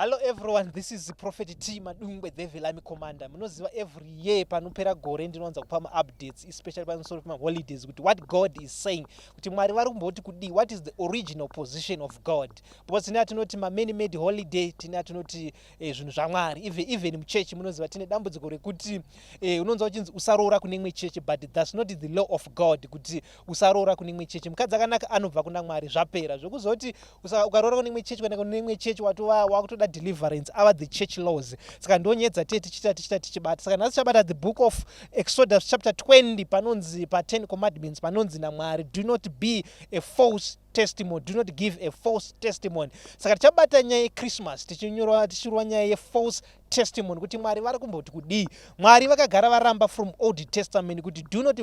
Hello everyone, this is Prophet T Madungwe the Velami Commander. Munoziva every year panopera gore ndinowanza kupa updates, especially pamusoro pema holidays, kuti what God is saying, kuti Mwari vari kumboti kudi, what is the original position of God. Because tine atinoti many made holiday, tine atinoti zvinhu zvaMwari. Even muchechi munoziva tine dambudziko rekuti unonzwa uchinzi usaroora kune imwe chechi, but that's not the law of God kuti usaroora kune imwe chechi. Mukadzi akanaka anobva kuna Mwari, zvapera. Zvokuzoti ukaroora kune imwe chechi kana kune imwe chechi wakutoda deliverance ava the church laws. Saka ndonyedza tichibata. Saka nhasi chabata the book of Exodus chapter 20 panonzi pa 10 commandments panonzi naMwari, do not be a false testimony, do not give a false testimony. Saka tichabata nyaya yeChristmas tichirwa nyaya ye-false testimony, kuti Mwari vari kumboti kudi. Mwari vakagara varamba from Old Testament kuti do not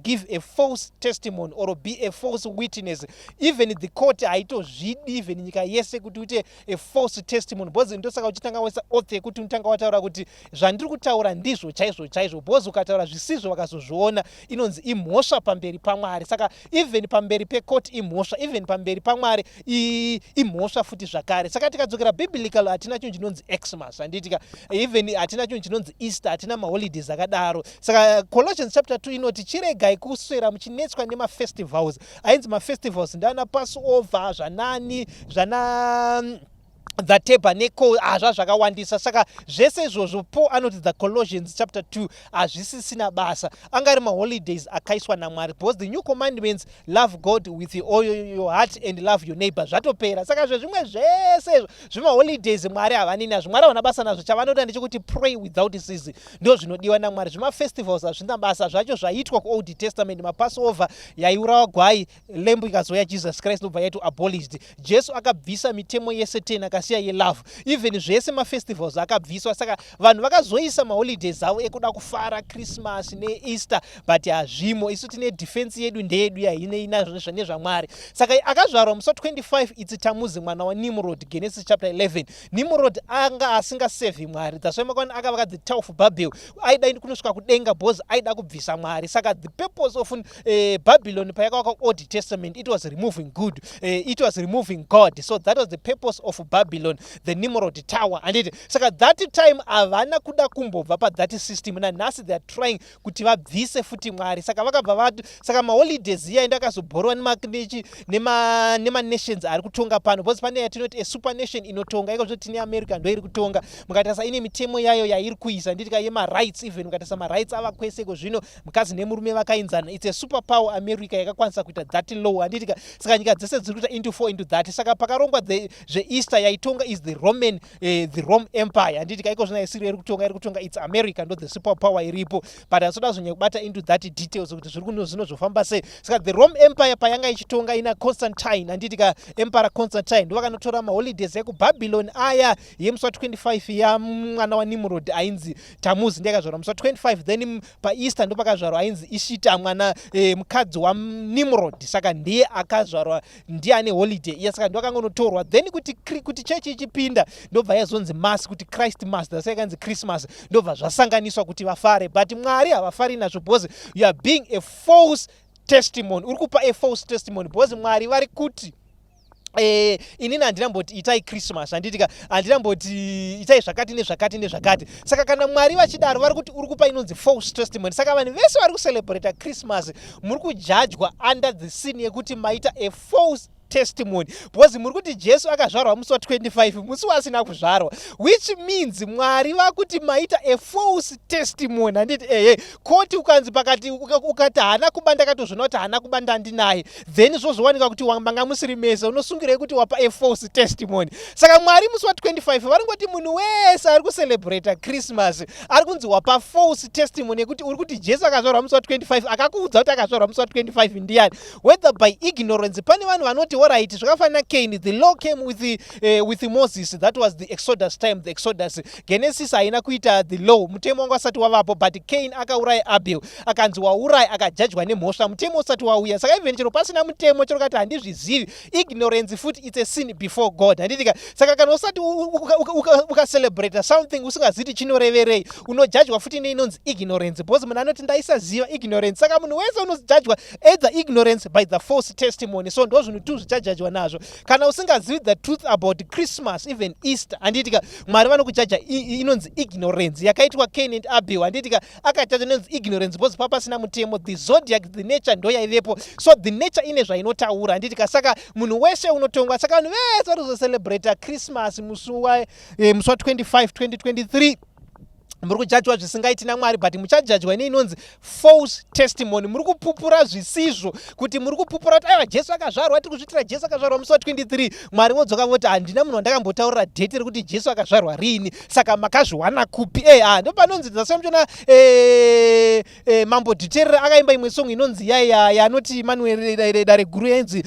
give a false testimony or be a false witness. Even the court haitozvidi, even nyika yese kuti uite a false testimony. Bozi ndosaka uchitanga wesa oath kuti unotanga wataura kuti zvandiri kutaura ndizvo chaizvo. Bozi ukataura zvisizvo vakazozviona inonzi imhosva pamberi paMwari. Saka even pamberi pecourt imhosva, even pamberi paMwari imhosva futi zvakare. Saka tikadzokera biblical hatina chinhu chinonzi Xmas, handitika even hatina chinhu chinonzi Easter, hatina maholidays akadaro. Saka Colossians chapter 2 inoti chiregai kuswera muchinetswa nemafestivals. Ainzi mafestivals ndana Passover, zvanani, zvana the tabernacle, zvakawandisa. Saka zvese izvozvo Paul anoti the Colossians chapter 2 hazvisisina basa, angari maholidays akaiswa naMwari, because the new commandments, love God with all your heart and love your neighbor, zvatopera. Saka zvezvimwe zvese zvimaholidays Mwari havani nazvo, Mwari havana basa nazvo. Chavanoda ndechekuti pray without ceasing, ndo zvinodiwa naMwari. Zvimafestivals hazvina basa zvacho zvaitwa kuOld Testament. Mapassover yaiurawa gwai, lembo ikazouya Jesus Christ ndobva yaito abolished. Jesu akabvisa mitemo yese 10 akasiya ye-love. Even zvese mafestivals akabviswa. Saka vanhu vakazoisa maholidays avo ekuda kufara Christmas neEaster, but hazvimo. Isu tine defense yedu ndeyedu yainazvo nezvaMwari. Saka akazvarwa musi 25 iTamuzi mwana waNimrod, Genesis chapter 11. Nimrod anga asingasevhi Mwari, that's why makwana akavaka the Tower of Babel. Aida kunosvika kudenga because aida kubvisa Mwari. Saka the purpose of Babylon payakavaka Old Testament, it was removing good, it was removing God. So that was the purpose of Babylon, the Nimrod Tower. And saka that time avana kuda kumbobva pa that system, na nasi they are trying kuti vabvise futi Mwari. Saka vakabva vatu, saka maholidays iya indakazobhorwa nema nations ari kutonga pano, because pane yatinoti a super nation inotonga, iko zvoti tine America ndo iri kutonga. Mukatasa ine mitemo yayo yairi kuisa, nditika yema rights, even mukatasa ma rights ava kwese iko zvino mukazi nemurume vakainzana, it's a super power America yakakwanisa kuita that law. Anditika saka nyika dzese dziri kuita into that. Saka pakarongwa Easter yaitonga is the Rome Empire. Anditika iko zvina isiri iri kutonga it's America ndo the super power iripo, but asoda zvonya kubata into that details kuti zviri kuno zvinozofamba sei. Saka the Rome Empire payanga ichitonga ina Constantine, anditika Emperor Constantine ndo vakanotora maholidays ekuBabylon aya yemusi 25 ya mwana waNimrod ainzi Tamuzi ndiye akazvarwa musi 25. Then paEaster ndo pakazvarwa ainzi Ishita mwana mukadzi waNimrod, saka ndiye akazvarwa, ndiye ane holiday iya. Saka ndo akangonotorwa. Then kuti church ichipinda ndobva yazonzi mass, kuti Christ mass, that's yakanzi Christmas, ndobva zvasanganiswa kuti vafare. But Mwari havafari nazvo because you are being a false testimony, uri kupa a false testimony, because Mwari vari kuti inini handinamboti itai Christmas, handinamboti itai zvakati nezvakati. Saka kana Mwari vachidaro vari kuti uri kupa inonzi false testimony. Saka vanhu vese vari kucelebrate Christmas muri kujudgwa under the sin yekuti maita a false testimony, because muri kuti Jesu akazvarwa musi 25 musi wasina kuzvarwa, which means Mwari vakuti maita a false testimony. Handiti koti ukanzi pakati ukati hana kuba ndakatozvona kuti hana kuba ndandinaye, then zvozowanika kuti wambanga musiri mese, unosungirei kuti wapa a false testimony. Saka Mwari musi 25 vari ngoti munhu wese ari kucelebrate Christmas ari kunzi wapa false testimony yekuti uri kuti Jesu akazvarwa musi 25, akakuudza kuti akazvarwa musi 25 ndiani, whether by ignorance. Pane vanhu vanoti alright, zvakafanana Cain, the law came with Moses, that was the Exodus time, the Exodus. Genesis haina kuita the law, mutemo wanga asati wavapo, but Cain akauraya Abel, akanzi wauraya akajajwa nemhosva, mutemo usati wauya. Saka even chero pasina mutemo chero kati handizvizivi, ignorance futi it's a sin before God. Handitika saka kana usati ukacelebrate something usingaziti chinoreverei, unojajwa futi neinonzi ignorance, because munhu anoti ndaisaziva ignorance. Saka munhu wese unojajwa either ignorance by the false testimony. So ndo zvinhu tu uchajajwa nazvo. Kana usingazivi the truth about Christmas, even Easter, handitika Mwari vanokujaja inonzi ignorance yakaitwa Cain and Abel, handitika akajaja inonzi ignorance because papasina mutemo. The zodiac, the nature ndo yaivepo, so the nature ine zvainotaura, handitika saka munhu wese unotongwa. Saka vanhu vese vari kuzocelebrata Christmas musi wa 25 2023 muri kujajwa zvisingaiti naMwari, but muchajajwa inonzi false testimony. Muri kupupura zvisizvo, kuti muri kupupura kuti aiwa Jesu akazvarwa, tiri kuzvitira Jesu akazvarwa musi wa 23. Mwari vodzoka voti handina munhu wandakambotaurira dhete rekuti Jesu akazvarwa rini, saka makazviwana kupi? Ndo panonzi ndasamchona Mambo Dhiterera akaimba imwe song inonzi yanoti Manuel dare guru yenzi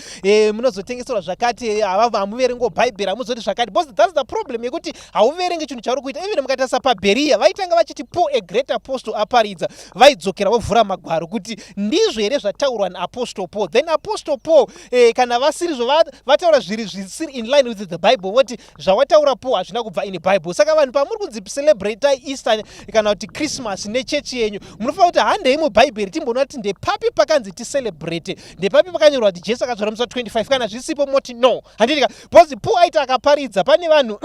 munozotengeserwa zvakati hamuverengo Bible hamuzoti zvakati, because that's the problem yekuti hauverengi chinhu chauri kuita. Even mukatarisa paBeria vaitanga vachiti Paul a great apostle aparidza, vaidzokera vovhura magwaro kuti ndizvo here zvataurwa naApostle Paul. Then Apostle Paul kana vasirizvo vataura zviri zvisiri in line with the Bible, voti zvawataura Paul hazvina kubva in Bible. Saka vanhu pamuri kudzicelebrate Easter kana kuti Christmas nechechi yenyu, munofanira kuti handei mubhaibheri timboona kuti ndepapi pakanzi ticelebrate, ndepapi pakanyorwa kuti Jesu akazvarwa musi wa 25. Kana zvisipo moti no, handitika because Paul aita akaparidza, pane vanhu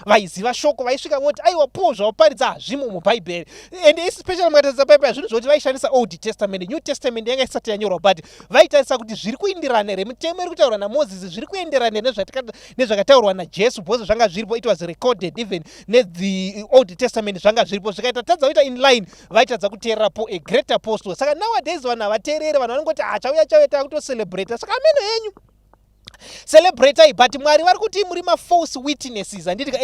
vaiziva shoko vaisvika voti aiwa Paul zvauparidza hazvimo mubhaibheri. And especially mukatarisa Bible zvinhu zvoti vaishandisa Old Testament, New Testament yanga isati yanyorwa, but vaitarisa kuti zviri kuenderana here, mitemo iri kutaurwa naMozisi zviri kuenderana nezvakataurwa naJesu, because zvanga zviripo, it was recorded even the Old Testament zvanga zviripo, zvikaita tadza kuita in line vaitadza kuteererapo a great apostle. Saka nowadays vanhu havateereri, vanhu vanongoti chauya takutocelebrate. Saka ameno henyu celebrate, but Mwari vari kuti muri false witnesses, handitika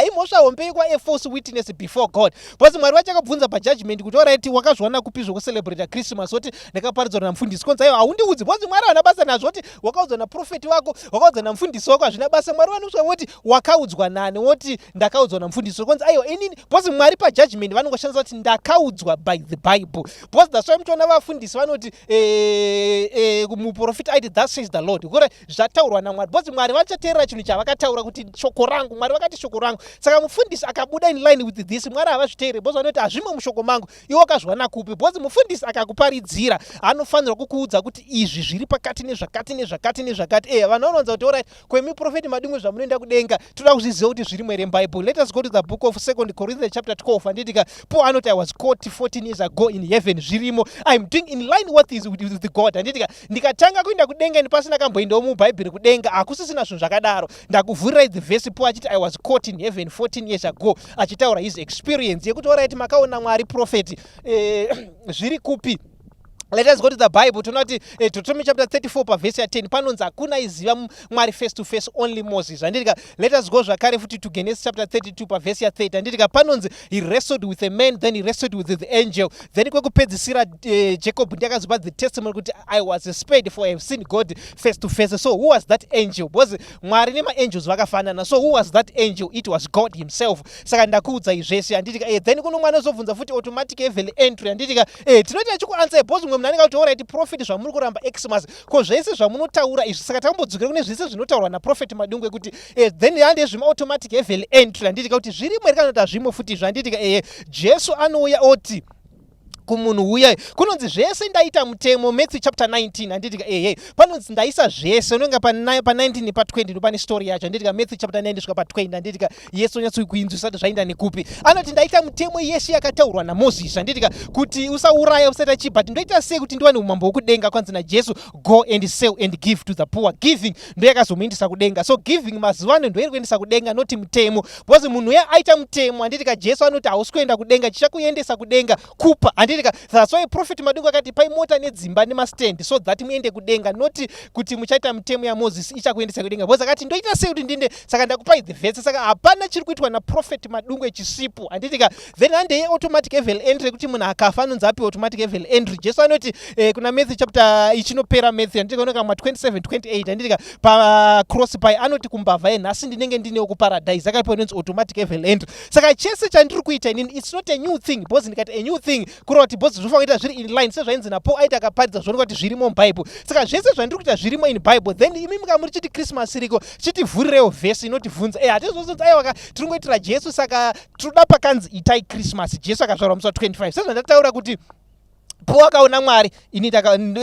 imhosva hombe kwa a false witness before God, because Mwari vachakabvunza pajudgment kuti alright wakazviwana kupi zvokukelebrata Christmas, woti ndakaparidzwa namufundisi, konzi aiwa haundiudzi, because Mwari havana basa nazvo, woti wakaudzwa naprofeti wako, wakaudzwa namufundisi wako, hazvina basa. Mwari vanosvika voti wakaudzwa nani, woti ndakaudzwa namufundisi wako, konzi aiwa inini, because Mwari pajudgment vanongoshandisa kuti ndakaudzwa by the Bible, because that's why muchiona vafundisi vanoti muprofita aiti thus says the Lord, kuri zvataurwa naMwari, because Mwari vachateerera chinhu chavakataura kuti shoko rangu, Mwari vakati shoko rangu. Saka mufundisi akabuda in line with this, Mwari havazviteereri, because vanoti hazvimo mushoko mangu, iwe wakazviwana kupi? Because mufundisi akakuparidzira anofanirwa kukuudza kuti izvi zviri pakati nezvakati nezvakati nezvakati. Vanhu vanonza kuti alright, kwemiprofeti Madungwe zvamunoenda kudenga toda kuzviziva kuti zvirimo here muBible. Let us go to the book of 2 Corinthians chapter 12, handitika Paul anoti I was caught 14 years ago in heaven, zvirimo, I'm doing in line with God, handitika ndikatanga kuenda kudenga ndipasina kamboendawo muBhayibheri kudenga, hakusisina zvinhu zvakadaro. Ndakuvhurirai the verse Paul achiti I was caught in heaven 14 years ago, achitaura his experience yekuti alright makaona Mwari prophet zviri kupi. Let us go to the Bible. Tonoti Deuteronomy chapter 34 verse 10. Panonzi hakuna iziva Mwari face to face, only Moses. Handitika let us go zvakare futi to Genesis chapter 32 verse 30. Handitika panonzi he wrestled with a man, then he wrestled with the angel. Then kwekupedzisira Jacob ndakazopa the testimony kuti I was spared for I have seen God face to face. So who was that angel? Because Mwari nema-angels vakafanana. So who was that angel? It was God himself. Saka ndakuudza izvese. Handitika then kuno mwana uzobvunza futi automatic level entry. Handitika tinoti achikuanswer because nanenge kuti alright prophet zvamuri kuramba Xmas ko zvese zvamunotaura izvi, saka tambodzokera kune zvese zvinotaurwa naProfet Madungwe kuti then hande zvima automatic level entry. Handitika kuti zvirimo here kana kuti hazvimo futi. Zvanditika Jesu anouya oti kumunhu uya kunonzi zvese ndaita mutemo, Matthew chapter 19. Handitika panonzi ndaisa zvese, unonga pa 19 nepa 20 ndopane story yacho. Handitika Matthew chapter 9 ndosvika pa 20. Handitika Yesu unyatsikuinzwisa kuti zvaenda nekupi. Anoti ndaita mutemo yese yakataurwa naMozisi, handitika kuti usauraya usati achibva, ndoita sei kuti ndiwane umambo hwokudenga, kwanzi naJesu go and sell and give to the poor. Giving ndo yakazomuendesa kudenga, so giving mazuvano ndo iri kuendesa kudenga, noti mutemo, because munhu uya aita mutemo. Handitika Jesu anoti hausi kuenda kudenga, chichakuendesa kudenga kupa. That's why Prophet Madungwe akati pai mota nedzimba nemastand, so that muende kudenga, noti kuti muchaita mutemo yaMozisi ichakuendesa kudenga. Because akati ndoita sei kuti ndinde, saka ndakupai the verse. Saka hapana chiri kuitwa naProfet Madungwe chisipo. Handitika then handei automatic level entry kuti munhu akafa anonzi api automatic level entry. Jesu anoti kuna Matthew chapter ichinopera Matthew, handitika unoka 27:28. Handitika pa cross pai anoti kumbavha nhasi ndinenge ndinewo kuparadise, akaipa inonzi automatic level entry. Saka chese chandiri kuita inini it's not a new thing, because ndikati a new thing kurova kuti because zvofanira kuita zviri in line sezvainzi naPaul aita akaparidza zvoneka kuti zvirimo muBible. Saka zvese zvandiri kuita zvirimo in Bible, then imi mukamuri chiti Christmas iriko chitivhurirewo vhesi inotibvunza hatizozonzi aiwa tiri ngoitira Jesu saka tinoda pakanzi itai Christmas, Jesu akazvarwa musi wa 25. Sezvandataura kuti Po akaona Mwari,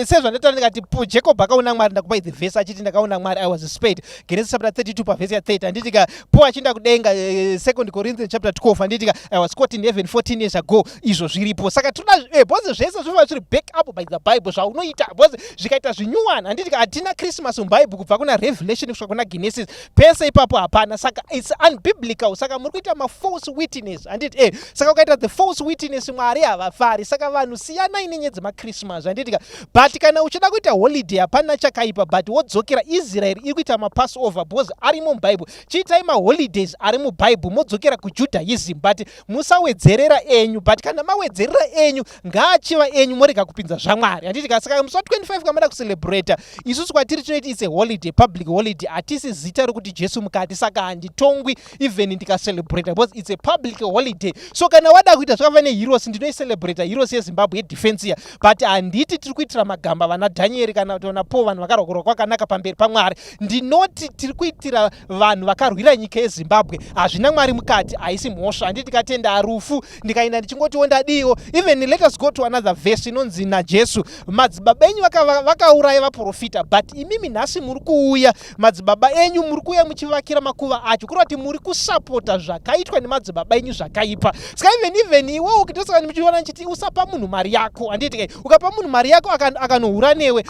sezvo ndataura ndikati Jacob akaona Mwari, ndakupa the verse achiti ndakaona Mwari, I was spared. Genesis chapter 32 verse 30. Anditika po achinda kudenga 2 Corinthians chapter 12 anditika I was caught in heaven 14 years ago. Izvo zviripo. Saka tuna bose zvese zvova zviri back up by the Bible zvaunoita bose zvikaita zvinyuwana. Anditika atina Christmas muBible kubva kuna Revelation kusvika kuna Genesis. Pese ipapo hapana. Saka it's unbiblical. Saka muri kuita false witness. Anditi saka ukaita the false witness Mwari havafari. Saka vanhu siyana nenyedzi maChristmas anditika. But kana uchida kuita holiday hapana chakaipa, but wodzokera Israel iri kuita maPassover because ari muBible. Chiitai maholidays ari muBible modzokera kuJudaism, but musawedzerera enyu. But kana mawedzerera enyu ngaachiva enyu morega kupinza zvaMwari. Anditika saka musi wa25 kamada kucelebrate isusu kwatiri tinoiti it's a holiday, public holiday. Atisi zita rokuti Jesu mukati, saka handitongwi even ndikacelebrate because it's a public holiday. So kana wada kuita zvakafanira heroes ndinoicelebrate heroes yeZimbabwe yedefense ya, but handiti tiri kuitira magamba vana Daniel kana vana Paul vanhu vakarogorwa kwakanaka pamberi paMwari. Ndinoti tiri kuitira vanhu vakarwira nyika yeZimbabwe. Hazvina Mwari mukati, haisi mhosva. Handiti tikatenda rufu ndikaenda ndichingoti ondadiwo. Even let us go to another verse inonzi naJesu madzibaba enyu vakauraya vaprofita, but imimi nhasi muri kuuya madzibaba enyu muri kuuya muchivakira makuva acho, kureva kuti muri kusapota zvakaitwa nemadzibaba enyu zvakaipa. Saka even iwewo ukitosaka muchiona nchiti usapa munhu mari yako. Handiti ukapa munhu mari yako akanohura newe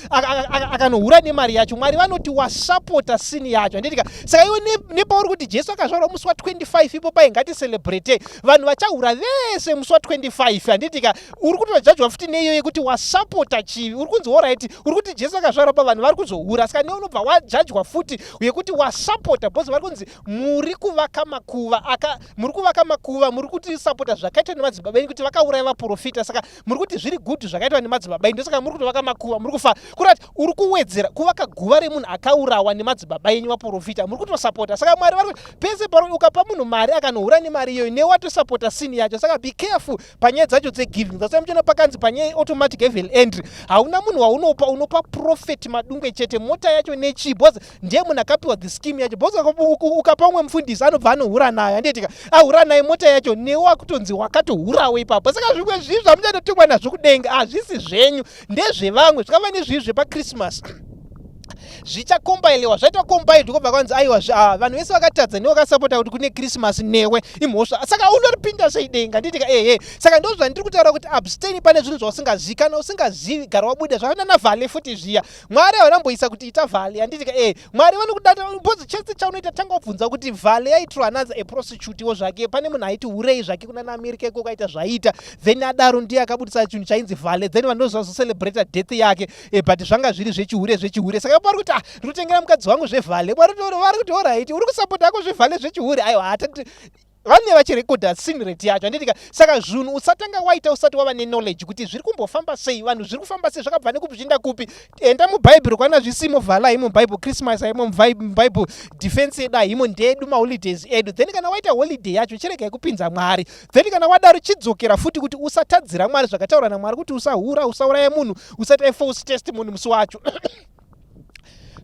akanohura nemari yacho, Mwari vanoti wasapota sini yacho. Handiti saka iwe nepauri kuti Jesu akazvarwa musi wa25 ipo pai ngaticelebrate vanhu vachahura vese musi wa25. Handiti uri kutojajwa futi neiyo yekuti wasapota chivi. Uri kunzi alright, uri kuti Jesu akazvarwa pa vanhu vari kuzohura, saka newe unobva wajajwa futi yekuti wasapota because vari kunzi muri kuvaka makuva muri kuti sapota zvakaitwa nemadzibaba enyu kuti vakauraya vaprofita. Saka muri kuti zviri good zvakaitwa nemadzibaba enyu, saka muri kutovaka makuva muri kufa. Kurati uri kuwedzera kuvaka guva remunhu akaurawa nemadzibaba enyu vaprofita, muri kutosapota. Saka Mwari vari kuti pese pari ukapa munhu mari akanohura nemari iyoyo newe watosapota sini yacho. Saka be careful panyaya dzacho dzegiving. Zasai muchiona pakanzi panyaya automatic heaven entry hauna munhu waunopa, unopa prophet Madungwe chete, mota yacho nechi because ndiye munhu akapiwa the scheme yacho. Because ukapa umwe mufundisi anobva anohura nayo. Handitika ahura nayo mota yacho newe wakutonzi wakatohurawo ipapo. Saka zvimwe zvivi zvamuchandotumwa nazvo kudenga hazvisi zvenyu, ndezvevamwe. Zvakava nezvivi zvepaChristmas zvichakombailewa zvaitwa kombailed kubva kwanzi aiwa vanhu vese vakatadza newe wakasapota kuti kune Christmas newe imhosva. Saka unoripinda seidenga. Nditika saka ndo zvandiri kutaura kuti abstain pane zvinhu zvausingazivi. Kana usingazivi gara wabuda zvakaita navhale futi zviya. Mwari havanamboisa kuti ita vhale. Handitika Mwari vanokudata bhozi chese chaunoita tanga wabvunza kuti vhale yaitirwa another a prostitute wo zvake. Pane munhu aiti urei zvake kuna naAmerika iko kaita zvaita, then adaro ndiye akabudisa chinhu chainzi vhale, then vanhu ndozvazocelebrata death yake, but zvanga zviri zvechihure. Saka pari kuti ndinotengera mukadzi wangu zvevhale, vari kuti alright uri kusapota yako zvevhale zvechihure. Aiwa hatati vane vachirekodha sin rate yacho. Handitika saka zvinhu usatanga waita usati wava neknowledge kuti zviri kumbofamba sei, vanhu zviri kufamba sei, zvakabva nekupi zvienda kupi. Enda muBhaibheri kwana zvisimo, vhala haimo muBhaibheri, Christmas haimo muBhaibheri, defense yedu haimo, ndedu maholidays edu. Then kana waita holiday yacho chirega kupinza Mwari. Then kana wadaro chidzokera futi kuti usatadzira Mwari zvakataura naMwari kuti usahura, usauraya munhu, usaita false testimony musi wacho.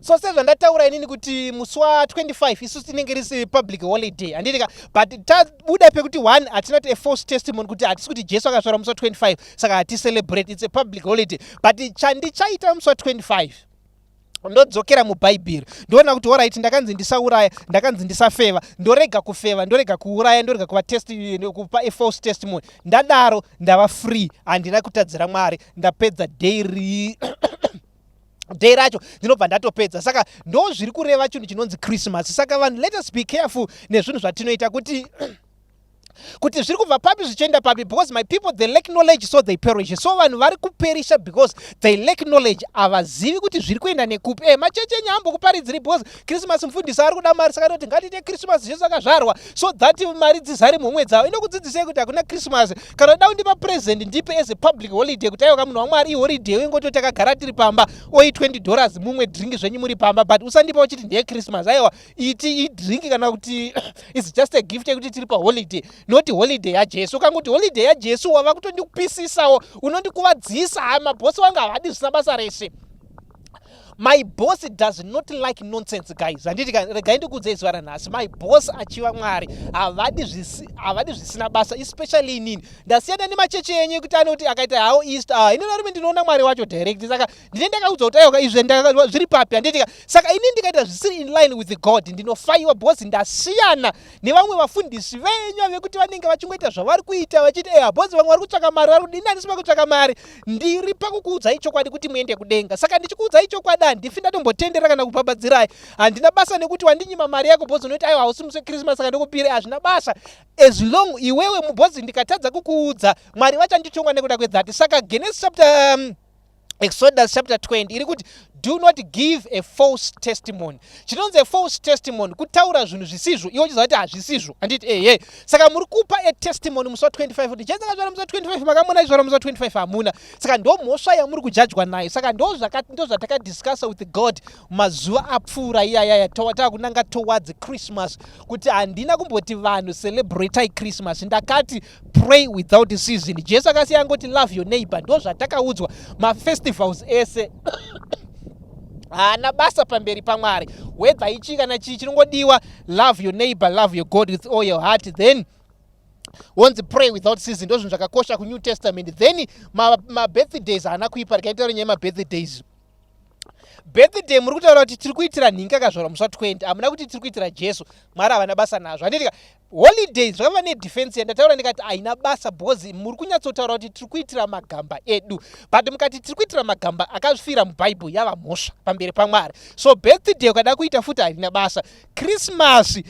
So sezvandataura inini kuti musi wa25 isusu tinenge risi public holiday. Handitika but tabuda pekuti one hatinati a false testimony kuti hatisi kuti Jesu akazvarwa musi wa25 saka haticelebrate, it's a public holiday. But chandichaita musi wa25 ndodzokera muBhaibheri ndoona kuti alright ndakanzi ndisauraya, ndakanzi ndisafeva, ndorega kufeva, ndorega kuuraya, ndorega kupa a false testimony. Ndadaro ndava free, handina kutadzira Mwari, ndapedza dairy day racho ndinobva ndatopedza. Saka ndo zviri kureva chinhu chinonzi Christmas. Saka vanhu let us be careful nezvinhu zvatinoita kuti zviri kubva papi zvichienda papi, because my people they lack knowledge so they perish. So vanhu vari kuperisha because they lack knowledge, havazivi kuti zviri kuenda nekupi. Machechi enyu hambokuparidziri because Christmas mufundisi ari kuda mari, saka ndoti ngatiite Christmas Jesu akazvarwa so that mari dzizare mumwe dzavo. Inokudzidzisei kuti hakuna Christmas. Kana uda kundipa present ndipe as a public holiday kuti aiwa munhu waMwari iholiday ingoti takagara tiri pamba oi $20 mumwe drink zvenyu muri pamba, but usandipa uchiti ndiye Christmas. Aiwa iti idrink kana kuti it's just a gift yekuti tiri pa holiday, not holiday yaJesu. Ukangoti holiday yaJesu wava kutondikupisisawo, unondikuvadzisa. Mabhosi wangu havadi zvisina basa rese. My boss does not like nonsense, guys. Handiti regai ndikuudze zuva ranhasi, my boss achiva Mwari havadi zvisina basa, especially inini ndasiyana nemachechi enyu kuti anoti akaita hawo east inini rume ndinoona Mwari wacho direct, saka ndine ndakaudzwa kuti aiwa izvi zviri papi. Handiti saka inini ndikaita zvisiri in line with God ndinofaiwa boss, ndasiyana nevamwe vafundisi venyu vekuti vanenge vachingoita zvavari kuita vachiti boss vamwe vari kutsvaka mari vari kudini, handisi pakutsvaka mari, ndiri pakukuudzai chokwadi kuti muende kudenga. Saka ndichikuudzai chokwadi handifi ndatombotendera kana kupabadzirai, handina basa nekuti wandinyima mari yako bhozi unoti aiwa hausi musi Christmas saka ndikupire, hazvina basa. As long iwewe mubhozi ndikatadza kukuudza, Mwari vachandichongwa nekuda kwedzati. Saka Exodus chapter 20 iri kuti do not give a false testimony. Chinonzi a false testimony kutaura zvinhu zvisizvo iwo chizvati hazvisizvo. Handiti saka muri kupa a testimony musi wa 25 kuti chenzaka zvara musi wa 25 makamona izvara musi wa 25 hamuna. Saka ndo mhosva yamuri kujajwa nayo. Saka ndo zvatakadiscussa with God mazuva apfuura iyaya kunanga towards Christmas, kuti handina kumboti vanhu celebrate Christmas, ndakati pray without season. Jesu akasiya ngoti love your neighbor. Ndo zvatakaudzwa mafestivals ese hana basa pamberi paMwari, whether ichi kana chii, chinongodiwa love your neighbor, love your God with all your heart, then once pray without ceasing. Ndo zvinhu zvakakosha kuNew Testament. Then birthdays hana kuipa, rikaitaura nyaya birthdays. Birthday muri kutaura kuti tiri kuitira nhinga kazvara musi wa 20, hamuna kuti tiri kuitira Jesu. Mwari havana basa nazvo. Handitika holidays zvakava nedefense yandataura ndikati haina basa bhozi, muri kunyatsotaura kuti tiri kuitira magamba edu, but mukati tiri kuitira magamba akazvifira mubhaibheri yava mhosva pamberi paMwari. So birthday ukada kuita futi harina basa. Christmas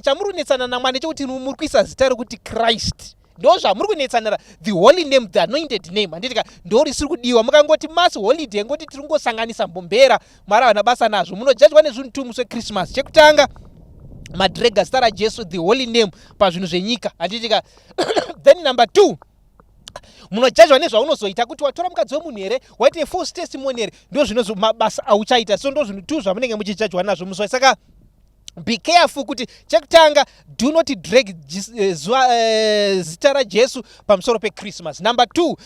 chamuri kunetsana naMwari chekuti muri kuisa zita rekuti Christ, ndo zvamuri kunetsanira, the holy name, the anointed name. Handitika ndo risiri kudiwa. Mukangoti masi holiday ngoti tiri kungosanganisa mbombera, Mwari havana basa nazvo. Munojajwa nezvinhu tu musi weChristmas. Chekutanga madrega zita raJesu, the holy name, pazvinhu zvenyika. Handitika then number 2, munojajwa nezvaunozoita kuti watora mukadzi wemunhu here, waita false testimony here, ndo zvino mabasa auchaita. So ndo zvinhu tu zvamunenge muchijajwa nazvo musi. Saka be careful kuti chekutanga do not drag zita raJesu pamusoro peChristmas. Number 2,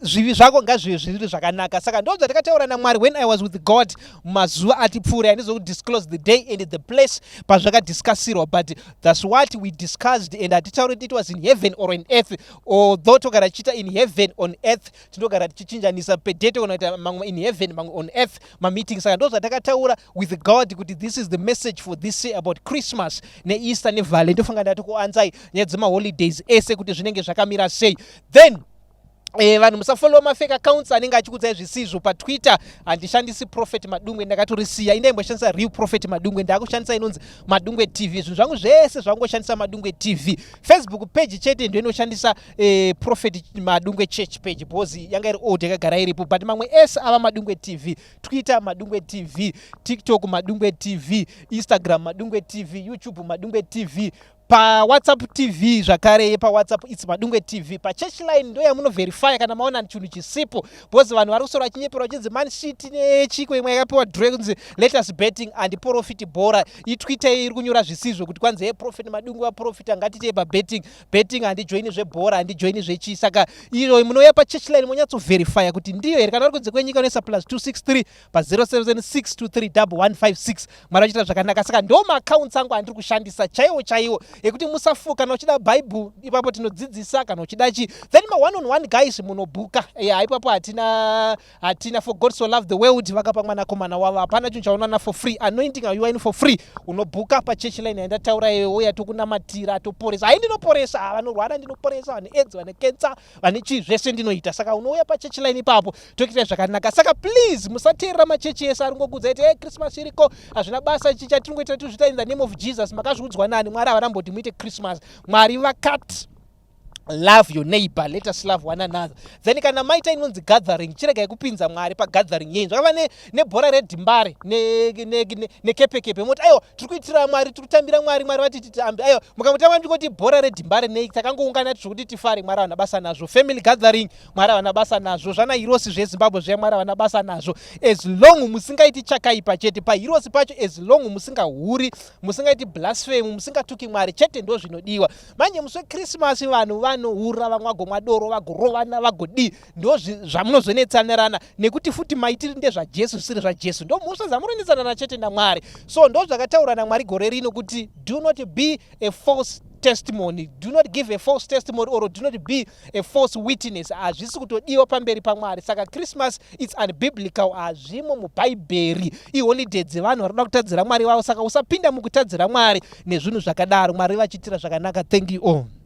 zvivi zvako ngazvive zviri zvakanaka. Saka ndo zvatakataura naMwari when I was with God mazuva atipfuura. Handizokudisclose the day and the place pazvakadiscussirwa, but that's what we discussed, and hatitauri kuti it was in heaven or on earth, although togara tichita in heaven on earth, tinogara tichichinjanisa pedete kunoita mamwe in heaven mamwe on earth mameeting. Saka ndo zvatakataura with God kuti this is the message for this say about Christmas neEaster nevale. Ndofunga ndati kuanzai nyaya dzemaholidays ese kuti zvinenge zvakamira sei. Then vanhu musafollowa mafake accounts anenge achikudzai zvisizvo paTwitter. Handishandisi Prophet Madungwe, ndakatorisiya. Indaimboshandisa real Prophet Madungwe, ndakushandisa inonzi Madungwe TV. Zvinhu zvangu zvese zvangoshandisa Madungwe TV. Facebook page chete ndo inoshandisa Prophet Madungwe Church page, because yanga iri old yakagara iripo, but mamwe ese ava Madungwe TV. Twitter Madungwe TV, TikTok Madungwe TV, Instagram Madungwe TV, YouTube Madungwe TV, pa WhatsApp TV zvakare. Pa WhatsApp it's Madungwe TV. Pa church line ndo yamunoverify kana maona chinhu chisipo, because vanhu vari kusora chinyepero chinzi Man City nechiko imwe yakapiwa dragonzi let us betting and profit bora. iTwitter iri kunyora zvisizvo kuti kwanzi Prophet Madungwe waprofita ngatite pa betting handijoini zvebhora handijoini zvechi. Saka iro munouya pa church line monyatso verify kuti ndiyo here. Kana uri kunze kwenyika unoisa +263 pa 0762311156. Mwari achita zvakanaka. Saka ndo maaccounts angu andiri kushandisa chaiwo ekuti musafuka. Kana uchida Bible ipapo tinodzidzisa, kana uchida chi then ma one on one guys munobhuka. Ipapo hatina for God so love the world vakapa mwanakomana wavo. Hapana chinhu chaunona for free. Anointing are you in for free. Unobhuka pa church line yandataura uya tokunamatira toporesa. Ndinoporesa vanorwara, ndinoporesa vane AIDS, vane cancer, vane chi zvese ndinoita. Saka unouya pa church line ipapo tokuita zvakanaka. Saka please musateerera machechi ese ari ngokudza kuti Christmas iriko hazvina basa chicha tingoita tuzvita in the name of Jesus. Makazviudzwa nani? Mwari havana mboti muite Christmas. Mwari vakati love your neighbor, let us love one another. Then kana maita inonzi gathering, chiregai kupinza Mwari pa gathering yenyu. Zvakava nebhora redhimbare nekepekepe moti aiwa tiri kuitira Mwari, tiri kutambira Mwari, Mwari vati titambe. Aiwa mukamutamba ndikoti bhora redhimbare takangoungana zvokuti tifare, Mwari havana basa nazvo. Family gathering, Mwari havana basa nazvo. Zvana Hirosi zveZimbabwe zviya, Mwari havana basa nazvo. As long musingaiti chakaipa chete pa Hirosi pacho, as long musingahuri, musingaiti blasphemy, musingatuki Mwari chete ndo zvinodiwa. Manje musi weChristmas vanhu vanohura, vamwe vagomwa doro, vagorovana, vagodii. Ndo zvamunozonetsanerana nekuti futi maitiri ndezvajesu zvisiri zvajesu. Ndo mhosva dzamunonetsanana chete naMwari. So ndo zvakataura naMwari gore rino kuti do not be a false testimony, do not give a false testimony, or do not be a false witness. Hazvisi kutodiwa pamberi paMwari. Saka Christmas it's unbiblical, hazvimo mubhaibheri. Iholiday dzevanhu varikuda kutadzira Mwari wavo. Saka usapinda mukutadzira Mwari nezvinhu zvakadaro. Mwari vachitira zvakanaka. Thank you all.